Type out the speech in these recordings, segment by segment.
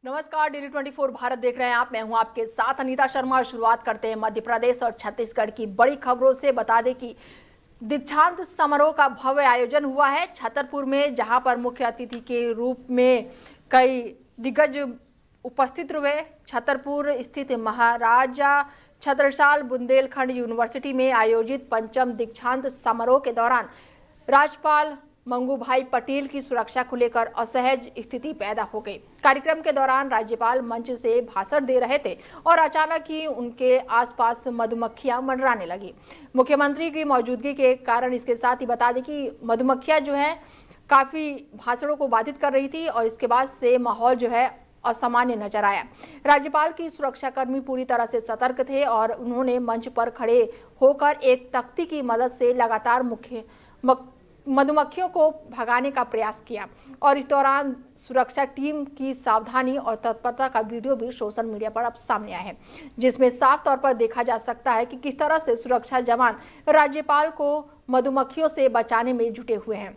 नमस्कार, डेली 24 भारत देख रहे हैं आप। मैं हूं आपके साथ अनीता शर्मा। शुरुआत करते हैं मध्य प्रदेश और छत्तीसगढ़ की बड़ी खबरों से। बता दें कि दीक्षांत समारोह का भव्य आयोजन हुआ है छतरपुर में, जहां पर मुख्य अतिथि के रूप में कई दिग्गज उपस्थित हुए। छतरपुर स्थित महाराजा छत्रसाल बुंदेलखंड यूनिवर्सिटी में आयोजित पंचम दीक्षांत समारोह के दौरान राज्यपाल मंगूभाई पटेल की सुरक्षा को लेकर असहज स्थिति पैदा हो गई। कार्यक्रम के दौरान राज्यपाल मंच से भाषण दे रहे थे और अचानक ही उनके आसपास मधुमक्खियां मंडराने लगी। मुख्यमंत्री की मौजूदगी के कारण इसके साथ ही बता दें कि मधुमक्खियां जो है काफी भाषणों को बाधित कर रही थी और इसके बाद से माहौल जो है असामान्य नजर आया। राज्यपाल की सुरक्षाकर्मी पूरी तरह से सतर्क थे और उन्होंने मंच पर खड़े होकर एक तख्ती की मदद से लगातार मधुमक्खियों को भगाने का प्रयास किया और इस दौरान सुरक्षा टीम की सावधानी और तत्परता का वीडियो भी सोशल मीडिया पर अब सामने आया है, जिसमें साफ तौर पर देखा जा सकता है कि किस तरह से सुरक्षा जवान राज्यपाल को मधुमक्खियों से बचाने में जुटे हुए हैं।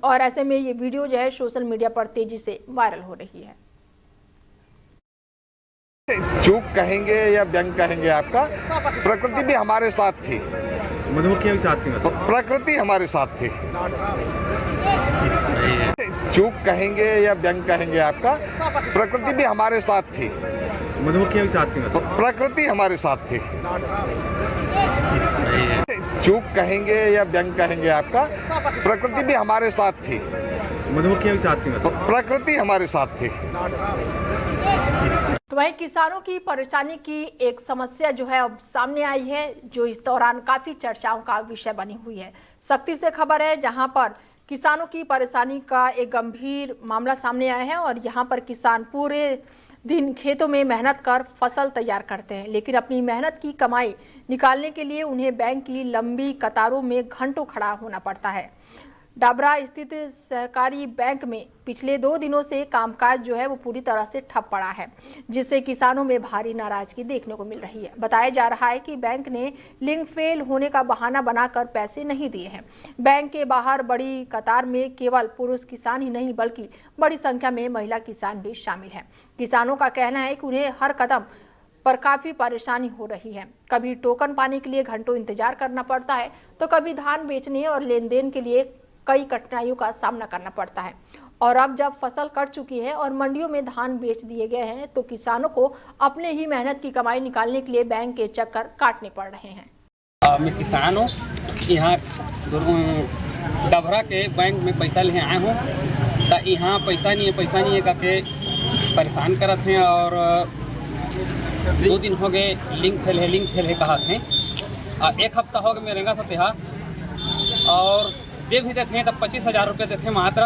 और ऐसे में ये वीडियो जो है सोशल मीडिया पर तेजी से वायरल हो रही है। चूक कहेंगे या व्यंग कहेंगे, आपका प्रकृति भी हमारे साथ थी, मधुमक्खियां भी साथ थी, प्रकृति हमारे साथ थी। चूक कहेंगे या व्यंग कहेंगे, आपका प्रकृति भी हमारे साथ थी, मधुमक्खियां भी साथ थी, प्रकृति हमारे साथ थी। चूक कहेंगे या व्यंग कहेंगे, आपका प्रकृति भी हमारे साथ थी, मधुमक्खियां भी साथ थी, प्रकृति हमारे साथ थी। तो वहीं किसानों की परेशानी की एक समस्या जो है अब सामने आई है, जो इस दौरान काफी चर्चाओं का विषय बनी हुई है। सख्ती से खबर है, जहां पर किसानों की परेशानी का एक गंभीर मामला सामने आया है और यहां पर किसान पूरे दिन खेतों में मेहनत कर फसल तैयार करते हैं, लेकिन अपनी मेहनत की कमाई निकालने के लिए उन्हें बैंक की लंबी कतारों में घंटों खड़ा होना पड़ता है। डाबरा स्थित सहकारी बैंक में पिछले 2 दिनों से कामकाज जो है वो पूरी तरह से ठप पड़ा है, जिससे किसानों में भारी नाराजगी देखने को मिल रही है। बताया जा रहा है कि बैंक ने लिंक फेल होने का बहाना बनाकर पैसे नहीं दिए हैं। बैंक के बाहर बड़ी कतार में केवल पुरुष किसान ही नहीं बल्कि बड़ी संख्या में महिला किसान भी शामिल हैं। किसानों का कहना है कि उन्हें हर कदम पर काफ़ी परेशानी हो रही है। कभी टोकन पाने के लिए घंटों इंतजार करना पड़ता है, तो कभी धान बेचने और लेन देन के लिए कई कठिनाइयों का सामना करना पड़ता है। और अब जब फसल कट चुकी है और मंडियों में धान बेच दिए गए हैं, तो किसानों को अपने ही मेहनत की कमाई निकालने के लिए बैंक के चक्कर काटने पड़ रहे हैं। मैं किसान हूँ, यहाँ डबरा के बैंक में पैसा लेने आए हूँ, तो यहाँ पैसा नहीं है करके परेशान करत हैं और 2 दिन हो गए लिंक फेल है कहा थे। 1 हफ्ता हो गया मैं रेंगा था यहाँ और दे भी देते हैं तब 25,000 रुपये देते हैं मात्र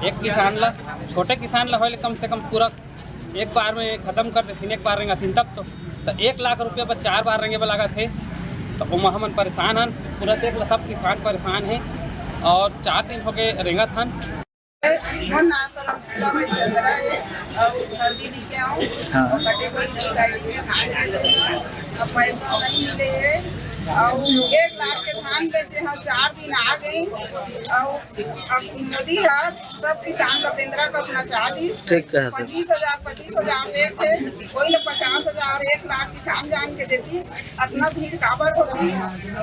एक किसान ला। छोटे किसान ला हो कम से कम पूरा एक बार में ख़त्म कर देते, एक बार रेंगा थी तब तो 1 लाख रुपये पर 4 बार रेंगे लगा थे। तो वो हम परेशान हैं, पूरा देख ला सब किसान परेशान हैं और 4 दिन हो गए रेंगा था। और 1 लाख के धान बेचे हैं, 4 दिन आ गई और अब मोदी है सब किसान का केंद्र का अपना चार्ज 25,000 देते, कोई न 50,000 1 लाख किसान जान के देती। अपना भीड़ काबर होती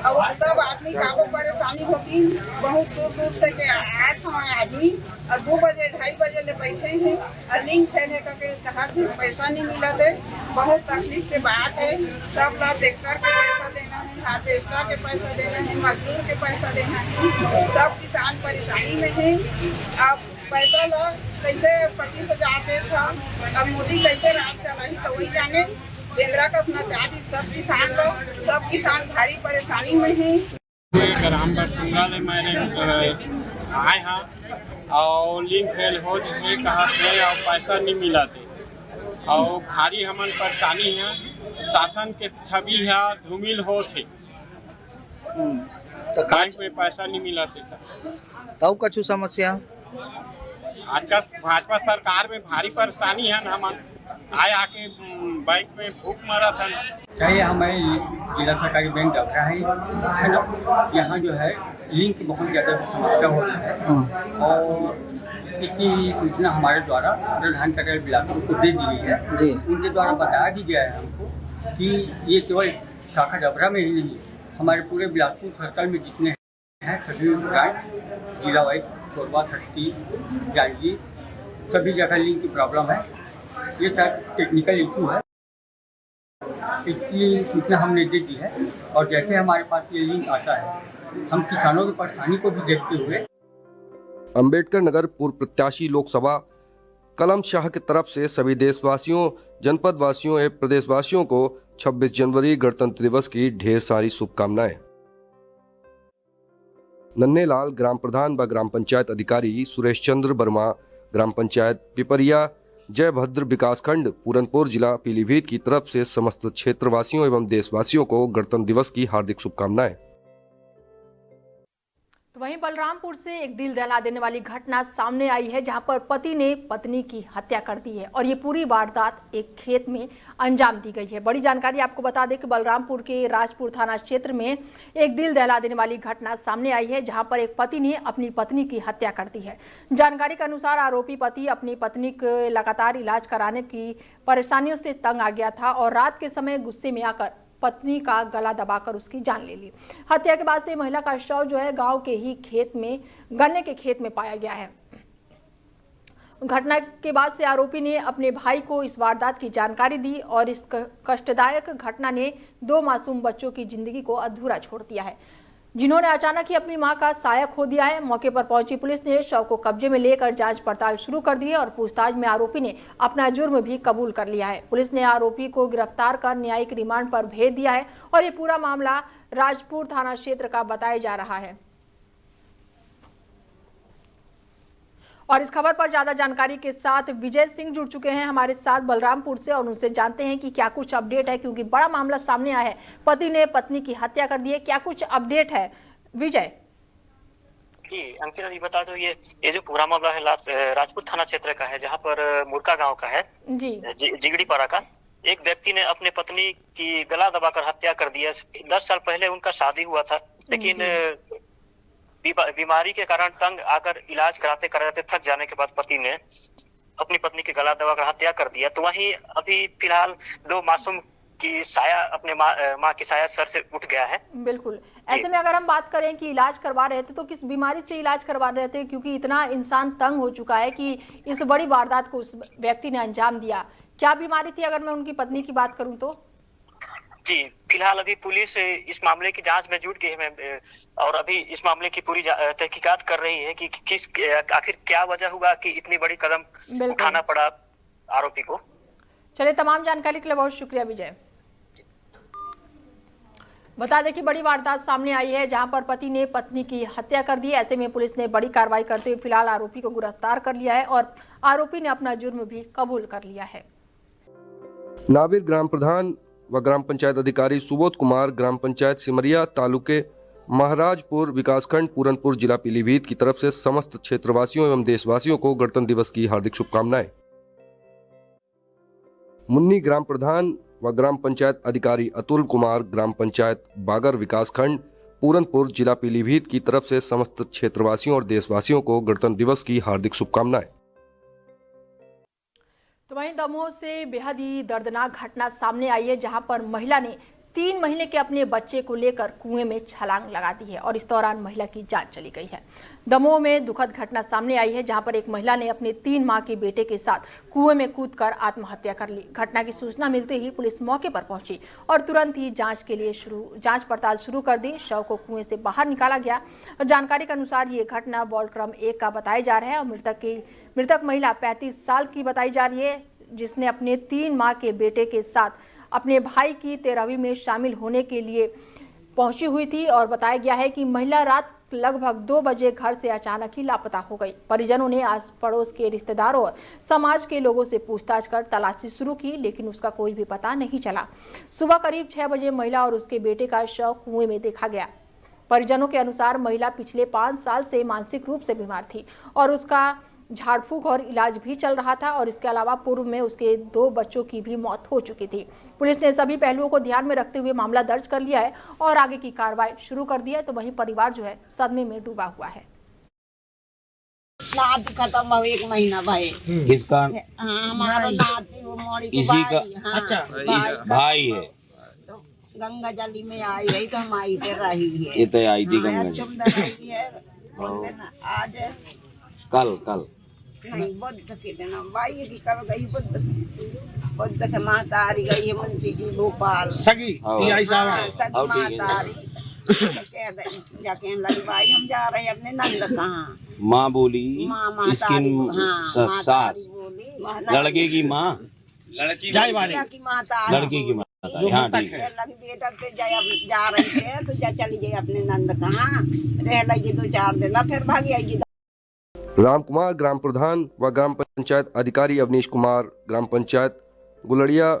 और सब आदमी काबर परेशानी होती। बहुत दूर से के आए हमारे आदमी और 2 बजे 2:30 बजे ले बैठे हैं और लिंक फेल है करके कहा कि पैसा नहीं मिला थे। बहुत तकलीफ के बात है। सब लोग ट्रैक्टर के पैसा देना है, हार्वेस्टर के पैसा देना है, मजदूर के पैसा देना है। सब किसान परेशानी में है। अब पैसा लो कैसे 25,000 दे था, अब मोदी कैसे राज चलाई तो वही जाने। केंद्र का चार्ज सब किसान भारी परेशानी में है। ग्राम बरतुंगा ले मैंने आए हैं और लिंक फेल हो जाए कहा थे और पैसा नहीं मिला थे और भारी हमन परेशानी है। शासन के छवि है धूमिल हो थे, तो बैंक में पैसा नहीं मिला थे। तब कछु समस्या आजकल भाजपा सरकार में भारी परेशानी है। हमन आके बैंक में भूख मरा था। चाहिए हमारे जिला सरकारी बैंक डबरा है ना, यहाँ जो है लिंक की बहुत ज़्यादा समस्या हो रही है और इसकी सूचना हमारे द्वारा प्रधान कार्यालय बिलासपुर को दे दी गई है जी। उनके द्वारा बताया भी गया है हमको कि ये केवल शाखा डबरा में ही नहीं, हमारे पूरे बिलासपुर सर्कल में जितने हैं सभी ब्रांच जिला वाइज कोरबा, सस्ती, जांजगीर सभी जगह लिंक की प्रॉब्लम है। ये शायद टेक्निकल इशू है, इसकी सूचना हमने दे दी है और जैसे हमारे पास ये लिंक आता है हम किसानों की परेशानी को भी देखते हुए अंबेडकर नगर पूर्व प्रत्याशी लोकसभा कलम शाह की तरफ से सभी देशवासियों, जनपद वासियों एवं प्रदेशवासियों को 26 जनवरी गणतंत्र दिवस की ढेर सारी शुभकामनाएं। नन्हेलाल ग्राम प्रधान व ग्राम पंचायत अधिकारी सुरेश चंद्र वर्मा, ग्राम पंचायत पिपरिया, जयभद्र विकासखंड पूरनपुर, जिला पीलीभीत की तरफ से समस्त क्षेत्रवासियों एवं देशवासियों को गणतंत्र दिवस की हार्दिक शुभकामनाएं। तो वहीं बलरामपुर से एक दिल दहला देने वाली घटना सामने आई है, जहां पर पति ने पत्नी की हत्या कर दी है और ये पूरी वारदात एक खेत में अंजाम दी गई है। बड़ी जानकारी आपको बता दें कि बलरामपुर के राजपुर थाना क्षेत्र में एक दिल दहला देने वाली घटना सामने आई है, जहां पर एक पति ने अपनी पत्नी की हत्या कर दी है। जानकारी के अनुसार आरोपी पति अपनी पत्नी को लगातार इलाज कराने की परेशानियों से तंग आ गया था और रात के समय गुस्से में आकर पत्नी का गला दबाकर उसकी जान ले ली। हत्या के बाद से महिला का शव जो है गांव के ही खेत में, गन्ने के खेत में पाया गया है। घटना के बाद से आरोपी ने अपने भाई को इस वारदात की जानकारी दी और इस कष्टदायक घटना ने 2 मासूम बच्चों की जिंदगी को अधूरा छोड़ दिया है, जिन्होंने अचानक ही अपनी मां का साया खो दिया है। मौके पर पहुंची पुलिस ने शव को कब्जे में लेकर जांच पड़ताल शुरू कर दी है और पूछताछ में आरोपी ने अपना जुर्म भी कबूल कर लिया है। पुलिस ने आरोपी को गिरफ्तार कर न्यायिक रिमांड पर भेज दिया है और ये पूरा मामला राजपुर थाना क्षेत्र का बताया जा रहा है। और इस खबर पर ज्यादा जानकारी के साथ विजय सिंह जुड़ चुके हैं हमारे साथ बलरामपुर से और उनसे जानते हैं कि क्या कुछ अपडेट है, क्योंकि बड़ा मामला सामने आया है, पति ने पत्नी की हत्या कर दी है। क्या कुछ अपडेट है विजय? जी अंकिता जी बता दो, ये जो पूरा मामला है राजपुर थाना क्षेत्र का है, जहाँ पर मुरका गांव का है जी, जिगड़ी पारा का। एक व्यक्ति ने अपने पत्नी की गला दबाकर हत्या कर दिया। 10 साल पहले उनका शादी हुआ था, लेकिन बीमारी के कारण तंग आकर इलाज कराते कराते थक जाने के बाद पति ने अपनी पत्नी की गला दबाकर हत्या कर दिया। तो वहीं अभी फिलहाल 2 मासूम की साया, अपने माँ की साया सर से उठ गया है। बिल्कुल। ऐसे में अगर हम बात करें कि इलाज करवा रहे थे तो किस बीमारी से इलाज करवा रहे थे, क्योंकि इतना इंसान तंग हो चुका है कि इस बड़ी वारदात को उस व्यक्ति ने अंजाम दिया। क्या बीमारी थी अगर मैं उनकी पत्नी की बात करूं तो? जी फिलहाल अभी पुलिस इस मामले की जांच में जुट गई है और अभी इस मामले की पूरी तहकीकात कर रही है कि किस आखिर क्या वजह हुआ कि इतनी बड़ी कदम उठाना पड़ा आरोपी को। चलिए, तमाम जानकारी के लिए बहुत शुक्रिया विजय। बता दें कि बड़ी वारदात सामने आई है, जहां पर पति ने पत्नी की हत्या कर दी है। ऐसे में पुलिस ने बड़ी कार्रवाई करते हुए फिलहाल आरोपी को गिरफ्तार कर लिया है और आरोपी ने अपना जुर्म भी कबूल कर लिया है। नाबिर ग्राम प्रधान व ग्राम पंचायत अधिकारी सुबोध कुमार, ग्राम पंचायत सिमरिया, तालुके महाराजपुर, विकासखंड पूरनपुर, जिला पीलीभीत की तरफ से समस्त क्षेत्रवासियों एवं देशवासियों को गणतंत्र दिवस की हार्दिक शुभकामनाएं। मुन्नी ग्राम प्रधान व ग्राम पंचायत अधिकारी अतुल कुमार, ग्राम पंचायत बागर, विकासखंड पूरनपुर, जिला पीलीभीत की तरफ से समस्त क्षेत्रवासियों और देशवासियों को गणतंत्र दिवस की हार्दिक शुभकामनाएं। तो वहीं दमोह से बेहद ही दर्दनाक घटना सामने आई है, जहां पर महिला ने 3 महीने के अपने बच्चे को लेकर कुएं में छलांग लगा दी है और इस दौरान महिला की जान चली गई है। दमोह में दुखद घटना सामने आई है, जहां पर एक महिला ने अपने 3 माह के बेटे के साथ कुएं में कूदकर आत्महत्या कर ली। घटना की सूचना मिलते ही पुलिस मौके पर पहुंची और तुरंत ही जांच पड़ताल शुरू कर दी। शव को कुएं से बाहर निकाला गया और जानकारी के अनुसार ये घटना वार्ड क्रम 1 का बताया जा रहा है और मृतक महिला 35 साल की बताई जा रही है, जिसने अपने 3 माह के बेटे के साथ अपने भाई की 13वीं में शामिल होने के लिए पहुंची हुई थी और बताया गया है कि महिला रात लगभग 2 बजे घर से अचानक ही लापता हो गई। परिजनों ने आस पड़ोस के रिश्तेदारों और समाज के लोगों से पूछताछ कर तलाशी शुरू की, लेकिन उसका कोई भी पता नहीं चला। सुबह करीब 6 बजे महिला और उसके बेटे का शव कुएं में देखा गया। परिजनों के अनुसार महिला पिछले 5 साल से मानसिक रूप से बीमार थी और उसका झाड़ फूक और इलाज भी चल रहा था और इसके अलावा पूर्व में उसके 2 बच्चों की भी मौत हो चुकी थी। पुलिस ने सभी पहलुओं को ध्यान में रखते हुए मामला दर्ज कर लिया है और आगे की कार्रवाई शुरू कर दी है। तो वहीं परिवार जो है सदमे में डूबा हुआ है। नाती खत्म हो 1 महीना भाई। किसका? हाँ हमारा नाती वो मोड़ी को इसी का? भाई, हाँ, अच्छा, भाई है। तो गंगा जली में आई है तो हम आई थे रही है। ये तो आई थी हाँ, गंगा अच्छुम रही है बोलते ना आज कल नहीं बुद्ध के दिन भाई की कर गई बुद्ध के माता आ गई है मुंशी जी भोपाल सगी टीआई साहब हाँ, सगी माता आ रही जाके लगी भाई हम जा रहे हैं अपने नंद कहाँ माँ बोली माँ इसकी सास लड़के की माँ जय वाली की माता लड़की की माँ हाँ ठीक है। लगी बेटा से जा रही थे तो जा चली गई अपने नंद कहाँ रह लगी 2-4 दिन फिर भागी आएगी। राम कुमार ग्राम प्रधान व ग्राम पंचायत अधिकारी अवनीश कुमार ग्राम पंचायत गुलड़िया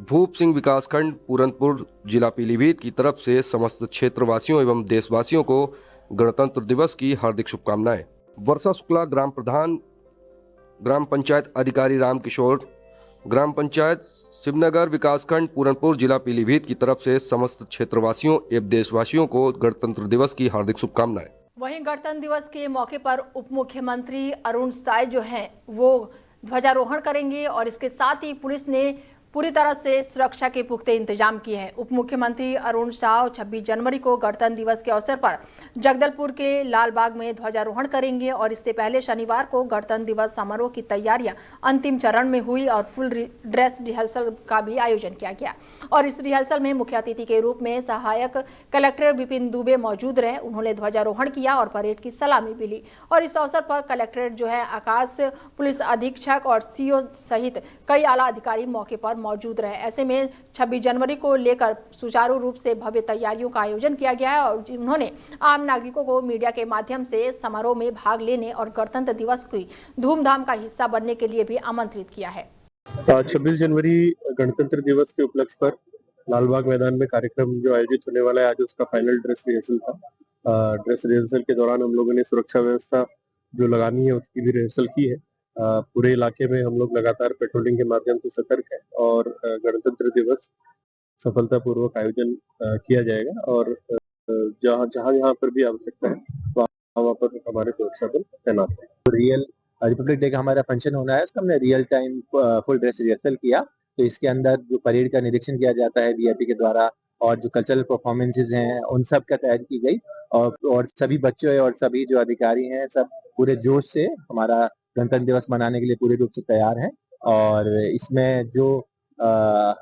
भूप सिंह विकासखंड पूरनपुर जिला पीलीभीत की तरफ से समस्त क्षेत्रवासियों एवं देशवासियों को गणतंत्र दिवस की हार्दिक शुभकामनाएं। वर्षा शुक्ला ग्राम प्रधान ग्राम पंचायत अधिकारी रामकिशोर ग्राम पंचायत शिवनगर विकासखंड पूरनपुर जिला पीलीभीत की तरफ से समस्त क्षेत्रवासियों एवं देशवासियों को गणतंत्र दिवस की हार्दिक शुभकामनाएं। वहीं गणतंत्र दिवस के मौके पर उप मुख्यमंत्री अरुण साय जो हैं वो ध्वजारोहण करेंगे और इसके साथ ही पुलिस ने पूरी तरह से सुरक्षा के पुख्ते इंतजाम किए हैं। उप मुख्यमंत्री अरुण साव 26 जनवरी को गणतंत्र दिवस के अवसर पर जगदलपुर के लाल बाग में ध्वजारोहण करेंगे और इससे पहले शनिवार को गणतंत्र दिवस समारोह की तैयारियां अंतिम चरण में हुई और फुल ड्रेस रिहर्सल का भी आयोजन किया गया और इस रिहर्सल में मुख्य अतिथि के रूप में सहायक कलेक्टर विपिन दुबे मौजूद रहे। उन्होंने ध्वजारोहण किया और परेड की सलामी भी ली और इस अवसर पर कलेक्ट्रेट जो है आकाश पुलिस अधीक्षक और सीओ सहित कई आला अधिकारी मौके पर मौजूद रहे। ऐसे में 26 जनवरी को लेकर सुचारू रूप से भव्य तैयारियों का आयोजन किया गया है और उन्होंने आम नागरिकों को मीडिया के माध्यम से समारोह में भाग लेने और गणतंत्र दिवस की धूमधाम का हिस्सा बनने के लिए भी आमंत्रित किया है। 26 जनवरी गणतंत्र दिवस के उपलक्ष्य पर लालबाग मैदान में कार्यक्रम जो आयोजित होने वाला है, आज उसका फाइनल ड्रेस रिहर्सल था। ड्रेस रिहर्सल के दौरान हम लोगों ने सुरक्षा व्यवस्था जो लगानी है उसकी भी रिहर्सल की है। पूरे इलाके में हम लोग लगातार पेट्रोलिंग के माध्यम से सतर्क है और गणतंत्र दिवस सफलतापूर्वक आयोजन किया जाएगा और जहाँ पर भी आवश्यकता है वहाँ पर हमारे सुरक्षा बल तैनात है। रियल रिपब्लिक डे का हमारा फंक्शन होना है, उसका हमने real time full dress rehearsal किया। तो इसके अंदर जो परेड का निरीक्षण किया जाता है वीआईपी के द्वारा और जो कल्चरल परफॉर्मेंसेज हैं उन सब का तैयारी की गई और सभी बच्चों और सभी जो अधिकारी हैं सब पूरे जोश से हमारा गणतंत्र दिवस मनाने के लिए पूरे रूप से तैयार हैं। और इसमें जो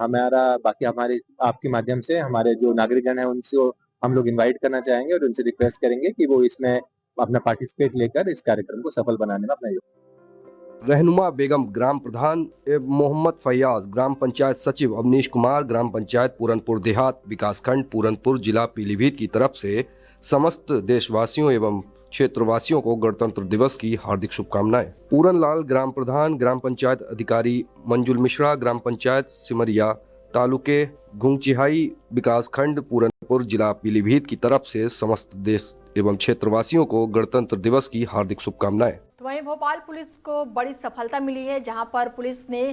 हमारा बाकी हमारे आपके माध्यम से हमारे जो नागरिकगण हैं उनसे हम लोग इनवाइट करना चाहेंगे और उनसे रिक्वेस्ट करेंगे कि वो इसमें अपना पार्टिसिपेट लेकर इस कार्यक्रम को सफल बनाने में अपना योगदान। रहनुमा बेगम ग्राम प्रधान मोहम्मद फैयाज ग्राम पंचायत सचिव अवनीश कुमार ग्राम पंचायत पूरनपुर देहात विकासखंड पूरनपुर जिला पीलीभीत की तरफ से समस्त देशवासियों एवं क्षेत्रवासियों को गणतंत्र दिवस की हार्दिक शुभकामनाएं। पूरनलाल ग्राम प्रधान ग्राम पंचायत अधिकारी मंजुल मिश्रा ग्राम पंचायत सिमरिया तालुके घुंगचिहाई विकासखंड पूरनपुर जिला पीलीभीत की तरफ से समस्त देश एवं क्षेत्रवासियों को गणतंत्र दिवस की हार्दिक शुभकामनाएं। तो वहीं भोपाल पुलिस को बड़ी सफलता मिली है जहां पर पुलिस ने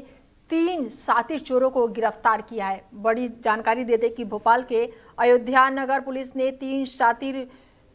3 शातिर चोरों को गिरफ्तार किया है। बड़ी जानकारी देते कि भोपाल के अयोध्या नगर पुलिस ने 3 शातिर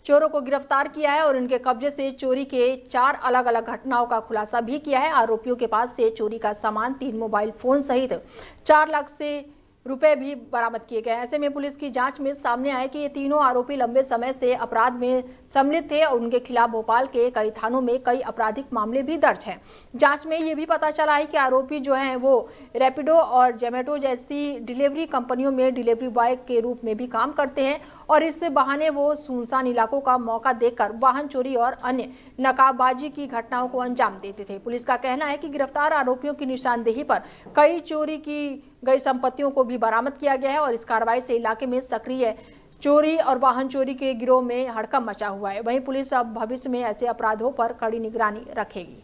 चोरों को गिरफ्तार किया है और इनके कब्जे से चोरी के 4 अलग अलग घटनाओं का खुलासा भी किया है। आरोपियों के पास से चोरी का सामान 3 मोबाइल फोन सहित 4 लाख से रुपए भी बरामद किए गए। ऐसे में पुलिस की जांच में सामने आया कि ये तीनों आरोपी लंबे समय से अपराध में सम्मिलित थे और उनके खिलाफ भोपाल के कई थानों में कई आपराधिक मामले भी दर्ज हैं। जांच में ये भी पता चला है कि आरोपी जो हैं वो रैपिडो और जोमेटो जैसी डिलीवरी कंपनियों में डिलीवरी बॉय के रूप में भी काम करते हैं और इस बहाने वो सुनसान इलाकों का मौका देखकर वाहन चोरी और अन्य नकाबबाजी की घटनाओं को अंजाम देते थे। पुलिस का कहना है कि गिरफ्तार आरोपियों की निशानदेही पर कई चोरी की गई संपत्तियों को भी बरामद किया गया है और इस कार्रवाई से इलाके में सक्रिय चोरी और वाहन चोरी के गिरोह में हड़कंप मचा हुआ है। वहीं पुलिस अब भविष्य में ऐसे अपराधों पर कड़ी निगरानी रखेगी।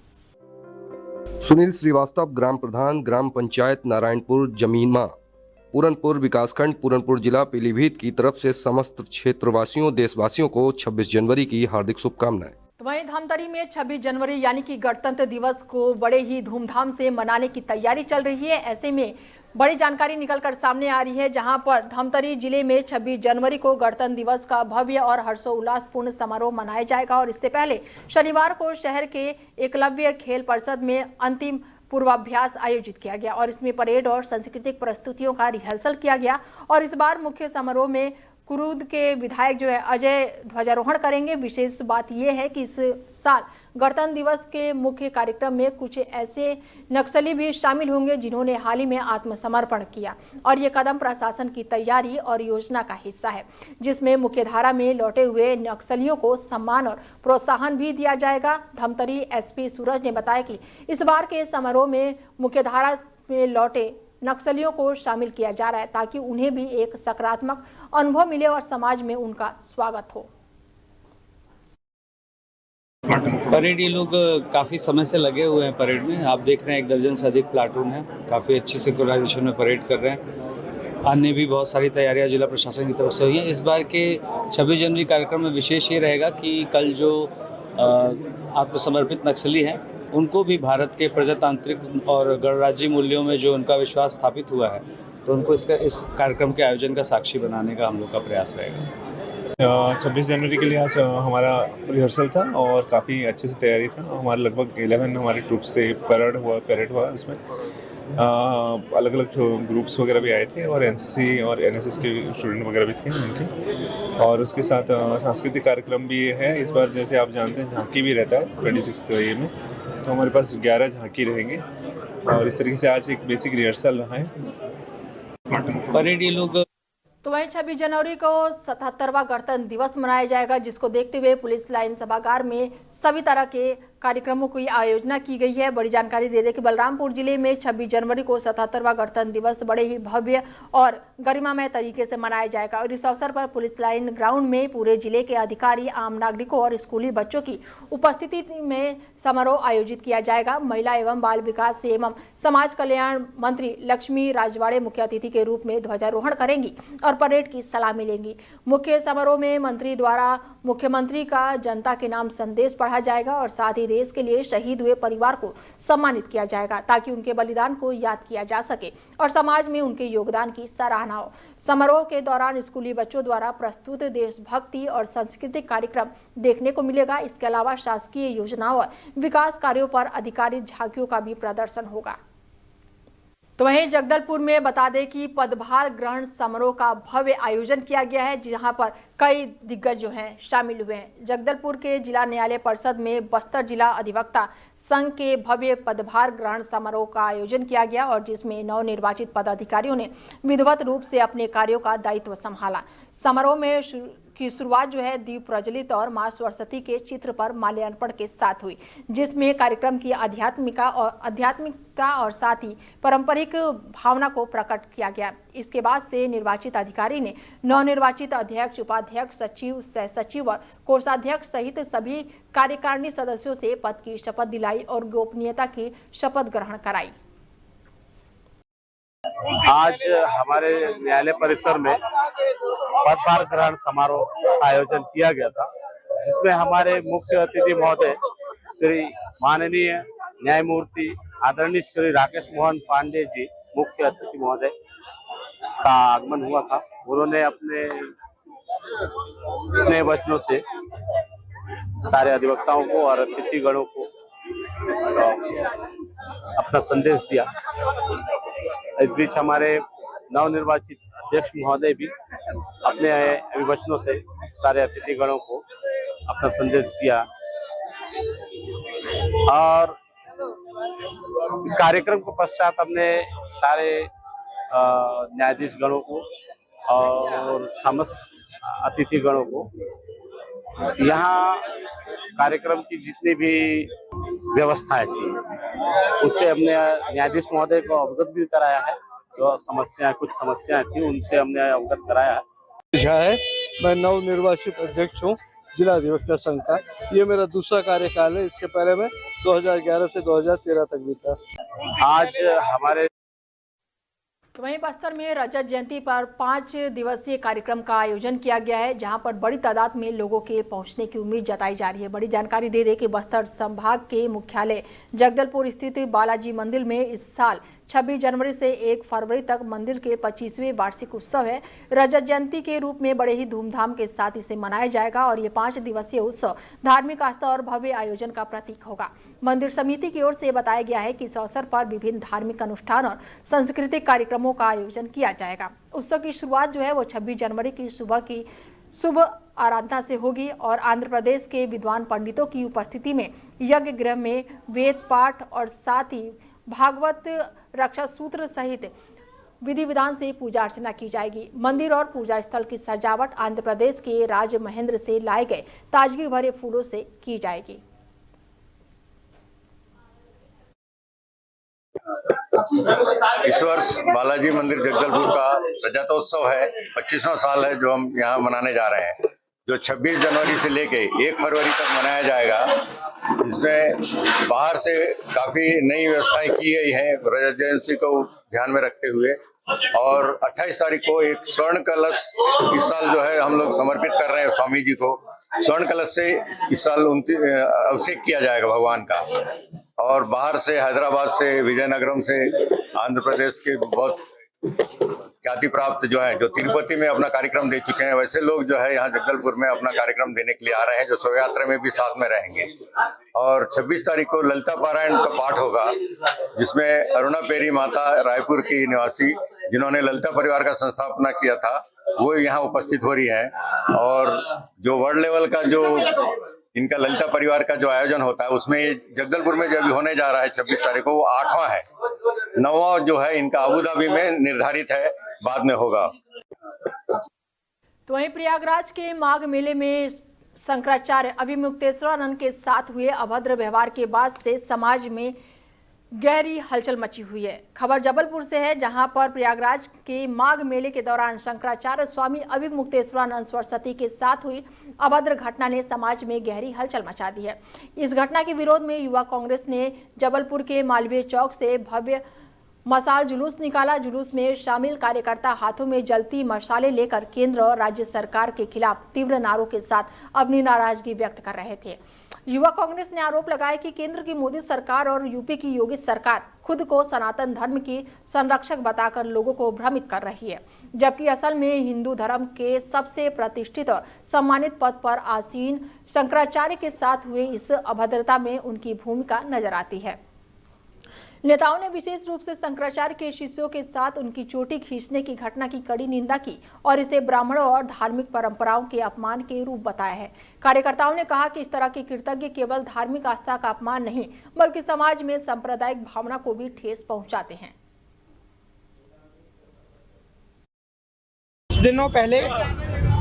सुनील श्रीवास्तव ग्राम प्रधान ग्राम पंचायत नारायणपुर जमीनमा पूरनपुर विकासखंड पूरनपुर जिला पीलीभीत की तरफ से समस्त क्षेत्रवासियों देशवासियों को 26 जनवरी की हार्दिक शुभकामनाएं। तो वहीं धमतरी में 26 जनवरी यानी कि गणतंत्र दिवस को बड़े ही धूमधाम से मनाने की तैयारी चल रही है। ऐसे में बड़ी जानकारी निकलकर सामने आ रही है, जहां पर धमतरी जिले में 26 जनवरी को गणतंत्र दिवस का भव्य और हर्षोल्लासपूर्ण समारोह मनाया जाएगा। और इससे पहले शनिवार को शहर के एकलव्य खेल परिषद में अंतिम पूर्वाभ्यास आयोजित किया गया और इसमें परेड और सांस्कृतिक प्रस्तुतियों का रिहर्सल किया गया। और इस बार मुख्य समारोह में कुरूद के विधायक जो है अजय ध्वजारोहण करेंगे। विशेष बात यह है कि इस साल गणतंत्र दिवस के मुख्य कार्यक्रम में कुछ ऐसे नक्सली भी शामिल होंगे जिन्होंने हाल ही में आत्मसमर्पण किया और ये कदम प्रशासन की तैयारी और योजना का हिस्सा है, जिसमें मुख्यधारा में लौटे हुए नक्सलियों को सम्मान और प्रोत्साहन भी दिया जाएगा। धमतरी एसपी सूरज ने बताया कि इस बार के समारोह में मुख्यधारा में लौटे नक्सलियों को शामिल किया जा रहा है ताकि उन्हें भी एक सकारात्मक अनुभव मिले और समाज में उनका स्वागत हो। परेड ये लोग काफ़ी समय से लगे हुए हैं परेड में। आप देख रहे हैं 1 दर्जन से अधिक प्लाटून है, काफ़ी अच्छी सिंक्रोनाइजेशन में परेड कर रहे हैं। अन्य भी बहुत सारी तैयारियां जिला प्रशासन की तरफ से हुई हैं। इस बार के 26 जनवरी कार्यक्रम में विशेष ये रहेगा कि कल जो आत्मसमर्पित नक्सली हैं उनको भी भारत के प्रजातांत्रिक और गणराज्य मूल्यों में जो उनका विश्वास स्थापित हुआ है, तो उनको इस कार्यक्रम के आयोजन का साक्षी बनाने का हम लोग का प्रयास रहेगा। 26 जनवरी के लिए आज हमारा रिहर्सल था और काफ़ी अच्छे से तैयारी था। हमारे लगभग 11 हमारे ट्रूप्स से परेड हुआ। उसमें अलग अलग ग्रुप्स वगैरह भी आए थे और एनसीसी और एनएसएस के स्टूडेंट वगैरह भी थे उनके, और उसके साथ सांस्कृतिक कार्यक्रम भी है। इस बार जैसे आप जानते हैं झांकी भी रहता है 26 में, तो हमारे पास 11 झांकी रहेंगे और इस तरीके से आज एक बेसिक रिहर्सल रहा है। परेड ये लोग तो वहीं 26 जनवरी को 77वां गणतंत्र दिवस मनाया जाएगा, जिसको देखते हुए पुलिस लाइन सभागार में सभी तरह के कार्यक्रमों की आयोजना की गई है। बड़ी जानकारी दे दें कि बलरामपुर जिले में 26 जनवरी को 77वां गणतंत्र दिवस बड़े ही भव्य और गरिमामय तरीके से मनाया जाएगा और इस अवसर पर पुलिस लाइन ग्राउंड में पूरे जिले के अधिकारी, आम नागरिकों और स्कूली बच्चों की उपस्थिति में समारोह आयोजित किया जाएगा। महिला एवं बाल विकास एवं समाज कल्याण मंत्री लक्ष्मी राजवाड़े मुख्य अतिथि के रूप में ध्वजारोहण करेंगी और परेड की सलामी लेंगी। मुख्य समारोह में मंत्री द्वारा मुख्यमंत्री का जनता के नाम संदेश पढ़ा जाएगा और साथ ही देश के लिए शहीद हुए परिवार को सम्मानित किया जाएगा ताकि उनके बलिदान को याद किया जा सके और समाज में उनके योगदान की सराहना हो। समारोह के दौरान स्कूली बच्चों द्वारा प्रस्तुत देशभक्ति और सांस्कृतिक कार्यक्रम देखने को मिलेगा। इसके अलावा शासकीय योजनाओं और विकास कार्यों पर आधिकारिक झांकियों का भी प्रदर्शन होगा। तो वहीं जगदलपुर में बता दें कि पदभार ग्रहण समारोह का भव्य आयोजन किया गया है, जहां पर कई दिग्गज जो हैं शामिल हुए हैं। जगदलपुर के जिला न्यायालय परिषद में बस्तर जिला अधिवक्ता संघ के भव्य पदभार ग्रहण समारोह का आयोजन किया गया और जिसमें नवनिर्वाचित पदाधिकारियों ने विधिवत रूप से अपने कार्यों का दायित्व संभाला। समारोह में की शुरुआत जो है दीप प्रज्वलित और मां सरस्वती के चित्र पर माल्यार्पण के साथ हुई, जिसमें कार्यक्रम की आध्यात्मिकता और साथ ही पारंपरिक भावना को प्रकट किया गया। इसके बाद से निर्वाचित अधिकारी ने नवनिर्वाचित अध्यक्ष, उपाध्यक्ष, सचिव, सह सचिव और कोषाध्यक्ष सहित सभी कार्यकारिणी सदस्यों से पद की शपथ दिलाई और गोपनीयता की शपथ ग्रहण कराई। आज हमारे न्यायालय परिसर में पदभार ग्रहण समारोह का आयोजन किया गया था, जिसमें हमारे मुख्य अतिथि महोदय श्री माननीय न्यायमूर्ति आदरणीय श्री राकेश मोहन पांडे जी मुख्य अतिथि महोदय का आगमन हुआ था। उन्होंने अपने स्नेह वचनों से सारे अधिवक्ताओं को और अतिथि गणों को अपना संदेश दिया। इस बीच हमारे नवनिर्वाचित अध्यक्ष महोदय भी अपने अभिवचनों से सारे अतिथि गणों को अपना संदेश दिया और इस कार्यक्रम के पश्चात हमने सारे न्यायाधीश गणों को और समस्त अतिथि गणों को यहाँ कार्यक्रम की जितनी भी व्यवस्थाएं थी उससे हमने न्यायाधीश महोदय को अवगत भी कराया है। जो कुछ समस्याएं थी उनसे हमने अवगत कराया है। मैं नवनिर्वाचित अध्यक्ष हूँ जिला अधिवक्ता संघ का। ये मेरा दूसरा कार्यकाल है। इसके पहले में 2011 से 2013 तक बीता। आज हमारे तो वहीं बस्तर में रजत जयंती पर 5 दिवसीय कार्यक्रम का आयोजन किया गया है, जहां पर बड़ी तादाद में लोगों के पहुंचने की उम्मीद जताई जा रही है। बड़ी जानकारी दे दें कि बस्तर संभाग के मुख्यालय जगदलपुर स्थित बालाजी मंदिर में इस साल 26 जनवरी से 1 फरवरी तक मंदिर के 25वें वार्षिक उत्सव है। रजत जयंती के रूप में बड़े ही धूमधाम के साथ इसे मनाया जाएगा और ये 5 दिवसीय उत्सव धार्मिक आस्था और भव्य आयोजन का प्रतीक होगा। मंदिर समिति की ओर से बताया गया है कि इस अवसर पर विभिन्न धार्मिक अनुष्ठान और सांस्कृतिक कार्यक्रमों का आयोजन किया जाएगा। उत्सव की शुरुआत जो है वो 26 जनवरी की सुबह की शुभ आराधना से होगी और आंध्र प्रदेश के विद्वान पंडितों की उपस्थिति में यज्ञ गृह में वेद पाठ और साथ ही भागवत रक्षा सूत्र सहित विधि विधान से पूजा अर्चना की जाएगी। मंदिर और पूजा स्थल की सजावट आंध्र प्रदेश के राज महेंद्र से लाए गए ताजगी भरे फूलों से की जाएगी। इस वर्ष बालाजी मंदिर जगदलपुर का रजतोत्सव है, 25वां साल है जो हम यहाँ मनाने जा रहे हैं, जो 26 जनवरी से लेके 1 फरवरी तक मनाया जाएगा। इसमें बाहर से काफ़ी नई व्यवस्थाएं की गई हैं रजत जयंती को ध्यान में रखते हुए, और 28 तारीख को एक स्वर्ण कलश इस साल जो है हम लोग समर्पित कर रहे हैं स्वामी जी को। स्वर्ण कलश से इस साल अभिषेक किया जाएगा भगवान का, और बाहर से हैदराबाद से, विजयनगरम से, आंध्र प्रदेश के बहुत ख्याति प्राप्त जो है, जो तिरुपति में अपना कार्यक्रम दे चुके हैं, वैसे लोग जो है यहाँ जगदलपुर में अपना कार्यक्रम देने के लिए आ रहे हैं, जो शोभा यात्रा में भी साथ में रहेंगे। और 26 तारीख को ललिता पारायण का पाठ होगा, जिसमें अरुणा पेरी माता रायपुर की निवासी, जिन्होंने ललिता परिवार का संस्थापना किया था, वो यहाँ उपस्थित हो रही है। और जो वर्ल्ड लेवल का जो इनका ललिता परिवार का जो आयोजन होता है, उसमें जगदलपुर में जब होने जा रहा है 26 तारीख को, वो 8वां है। 9वां जो है इनका अबू धाबी में निर्धारित है, बाद में होगा। तो वहीं प्रयागराज के माघ मेले में शंकराचार्य अभिमुक्तेश्वरानंद के साथ हुए अभद्र व्यवहार के बाद से समाज में गहरी हलचल मची हुई है। खबर जबलपुर से है, जहां पर प्रयागराज के माघ मेले के दौरान शंकराचार्य स्वामी अभिमुक्तेश्वरानंद सरस्वती के साथ हुई अभद्र घटना ने समाज में गहरी हलचल मचा दी है। इस घटना के विरोध में युवा कांग्रेस ने जबलपुर के मालवीय चौक से भव्य मशाल जुलूस निकाला। जुलूस में शामिल कार्यकर्ता हाथों में जलती मशालें लेकर केंद्र और राज्य सरकार के खिलाफ तीव्र नारों के साथ अपनी नाराजगी व्यक्त कर रहे थे। युवा कांग्रेस ने आरोप लगाया कि केंद्र की मोदी सरकार और यूपी की योगी सरकार खुद को सनातन धर्म की संरक्षक बताकर लोगों को भ्रमित कर रही है, जबकि असल में हिंदू धर्म के सबसे प्रतिष्ठित और सम्मानित पद पर आसीन शंकराचार्य के साथ हुए इस अभद्रता में उनकी भूमिका नजर आती है। नेताओं ने विशेष रूप से शंकराचार्य के शिष्यों के साथ उनकी चोटी खींचने की घटना की कड़ी निंदा की और इसे ब्राह्मणों और धार्मिक परंपराओं के अपमान के रूप बताया है। कार्यकर्ताओं ने कहा कि इस तरह के कृतज्ञ केवल धार्मिक आस्था का अपमान नहीं, बल्कि समाज में सांप्रदायिक भावना को भी ठेस पहुंचाते हैं। कुछ दिनों पहले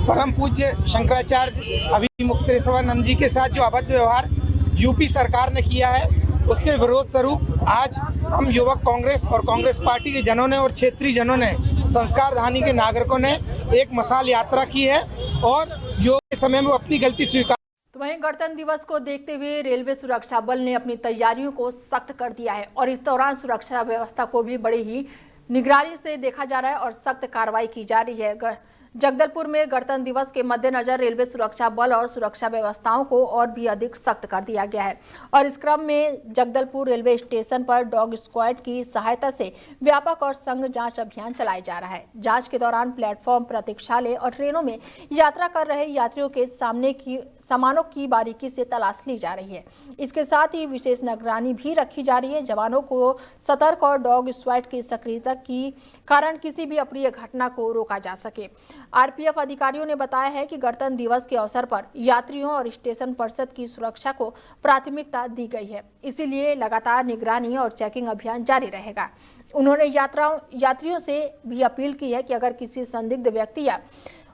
परम पूज्य शंकराचार्य अभिमुक्तेश्वरानंद जी के साथ जो अभद्र व्यवहार यूपी सरकार ने किया है, उसके विरोध स्वरूप आज हम युवक कांग्रेस और कांग्रेस पार्टी के जनों ने और क्षेत्रीय जनों ने, संस्कारधानी के नागरिकों ने एक मशाल यात्रा की है और योग के समय में अपनी गलती स्वीकार। तो वहीं गणतंत्र दिवस को देखते हुए रेलवे सुरक्षा बल ने अपनी तैयारियों को सख्त कर दिया है और इस दौरान सुरक्षा व्यवस्था को भी बड़ी ही निगरानी से देखा जा रहा है और सख्त कार्रवाई की जा रही है। जगदलपुर में गणतंत्र दिवस के मद्देनजर रेलवे सुरक्षा बल और सुरक्षा व्यवस्थाओं को और भी अधिक सख्त कर दिया गया है और इस क्रम में जगदलपुर रेलवे स्टेशन पर डॉग स्क्वाड की सहायता से व्यापक और संघ जांच अभियान चलाया जा रहा है। जांच के दौरान प्लेटफॉर्म, प्रतीक्षालय और ट्रेनों में यात्रा कर रहे यात्रियों के सामने की सामानों की बारीकी से तलाश ली जा रही है। इसके साथ ही विशेष निगरानी भी रखी जा रही है। जवानों को सतर्क और डॉग स्क्वाड की सक्रियता के कारण किसी भी अप्रिय घटना को रोका जा सके। आरपीएफ अधिकारियों ने बताया है कि गणतंत्र दिवस के अवसर पर यात्रियों और स्टेशन परिषद की सुरक्षा को प्राथमिकता दी गई है, इसीलिए लगातार निगरानी और चेकिंग अभियान जारी रहेगा। उन्होंने यात्रियों से भी अपील की है कि अगर किसी संदिग्ध व्यक्ति या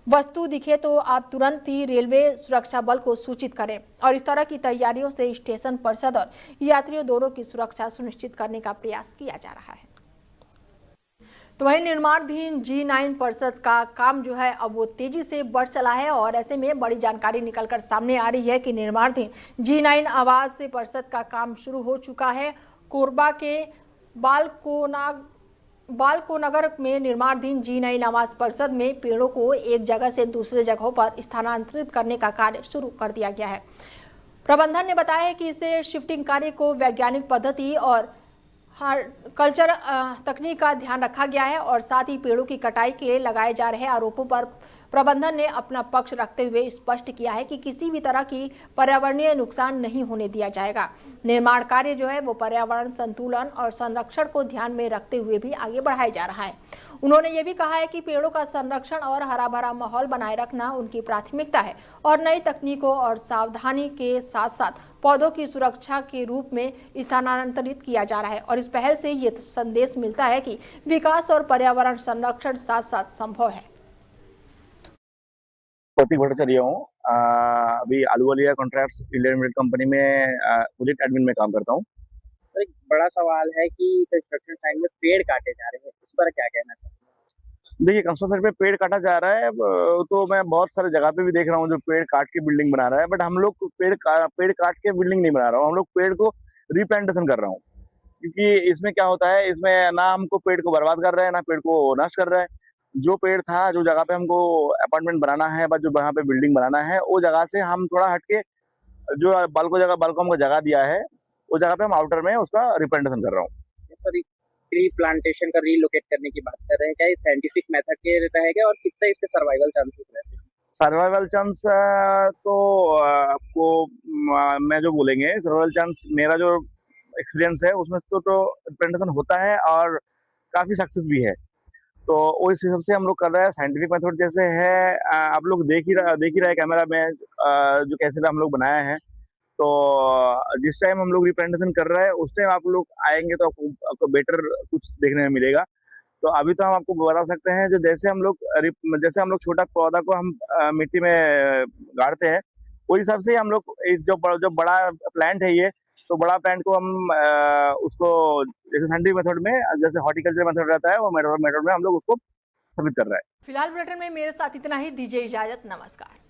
वस्तु दिखे तो आप तुरंत ही रेलवे सुरक्षा बल को सूचित करें और इस तरह की तैयारियों से स्टेशन परिषद और यात्रियों दोनों की सुरक्षा सुनिश्चित करने का प्रयास किया जा रहा है। तो वहीं निर्माणाधीन G9 परिषद का काम जो है अब वो तेजी से बढ़ चला है और ऐसे में बड़ी जानकारी निकलकर सामने आ रही है कि निर्माणाधीन G9 आवास परिषद का काम शुरू हो चुका है। कोरबा के बालकोनगर में निर्माणाधीन G9 आवास परिषद में पेड़ों को एक जगह से दूसरे जगहों पर स्थानांतरित करने का कार्य शुरू कर दिया गया है। प्रबंधन ने बताया है कि इसे शिफ्टिंग कार्य को वैज्ञानिक पद्धति और कल्चर तकनीक का ध्यान रखा गया है और साथ ही पेड़ों की कटाई के लगाए जा रहे आरोपों पर प्रबंधन ने अपना पक्ष रखते हुए स्पष्ट किया है कि किसी भी तरह की पर्यावरणीय नुकसान नहीं होने दिया जाएगा। निर्माण कार्य जो है वो पर्यावरण संतुलन और संरक्षण को ध्यान में रखते हुए भी आगे बढ़ाया जा रहा है। उन्होंने ये भी कहा है कि पेड़ों का संरक्षण और हरा भरा माहौल बनाए रखना उनकी प्राथमिकता है और नई तकनीकों और सावधानी के साथ साथ पौधों की सुरक्षा के रूप में स्थानांतरित किया जा रहा है। और इस पहल से ये संदेश मिलता है कि विकास और पर्यावरण संरक्षण साथ साथ संभव है। प्रतीक भट्टाचार्य हूँ। अभी Ahluwalia contracts Indian limited company में प्रोजेक्ट एडमिन में काम करता हूँ। एक बड़ा सवाल है कि कंस्ट्रक्शन टाइम में पेड़ काटे जा रहे हैं, इस पर क्या कहना चाहिए? देखिए, कंस्ट्रक्शन पे पेड़ काटा जा रहा है तो मैं बहुत सारे जगह पे भी देख रहा हूँ जो पेड़ काट के बिल्डिंग बना रहा है, बट हम लोग पेड़ काट के बिल्डिंग नहीं बना रहा हूँ, हम लोग पेड़ को रिप्लांटेशन कर रहा हूँ। क्योंकि इसमें क्या होता है, इसमें ना हमको पेड़ को बर्बाद कर रहे हैं ना पेड़ को नष्ट कर रहा है। जो पेड़ था, जो जगह पे हमको अपार्टमेंट बनाना है या जो वहाँ पे बिल्डिंग बनाना है, वो जगह से हम थोड़ा हटके जो बालको हमको जगह दिया है वो जगह पे हम आउटर में उसका रिप्लांटेशन कर रहा हूँ। सर, रीप्लांटेशन का रीलोकेट करने की बात कर रहे हैं, क्या ये साइंटिफिक मेथड के रहेगा और कितना इसके सर्वाइवल चांसेस रहते हैं? सर्वाइवल चांस तो आपको मैं जो बोलेंगे, सर्वाइवल चांस मेरा जो एक्सपीरियंस है उसमें तो रिप्लांटेशन होता है और काफी सक्सेस भी है। तो उस हिसाब से हम लोग कर रहे हैं। साइंटिफिक मेथड जैसे है, आप लोग देख ही रहे कैमरा में जो कैसे हम लोग बनाया है। तो जिस टाइम हम लोग रिप्लांटेशन कर रहे हैं उस टाइम आप लोग आएंगे तो आपको बेटर कुछ देखने में मिलेगा। तो अभी तो हम आपको बता सकते हैं, जो जैसे हम लोग छोटा पौधा को हम मिट्टी में गाड़ते हैं, उस हिसाब से हम लोग जो बड़ा प्लांट है ये, तो बड़ा प्लांट को हम उसको जैसे साइंटिफिक मेथड में, जैसे हॉर्टिकल्चर मेथड रहता है, वो मेथड में हम लोग उसको सबमिट कर रहे हैं। फिलहाल बुलेटिन में मेरे साथ इतना ही। दीजिए इजाजत। नमस्कार।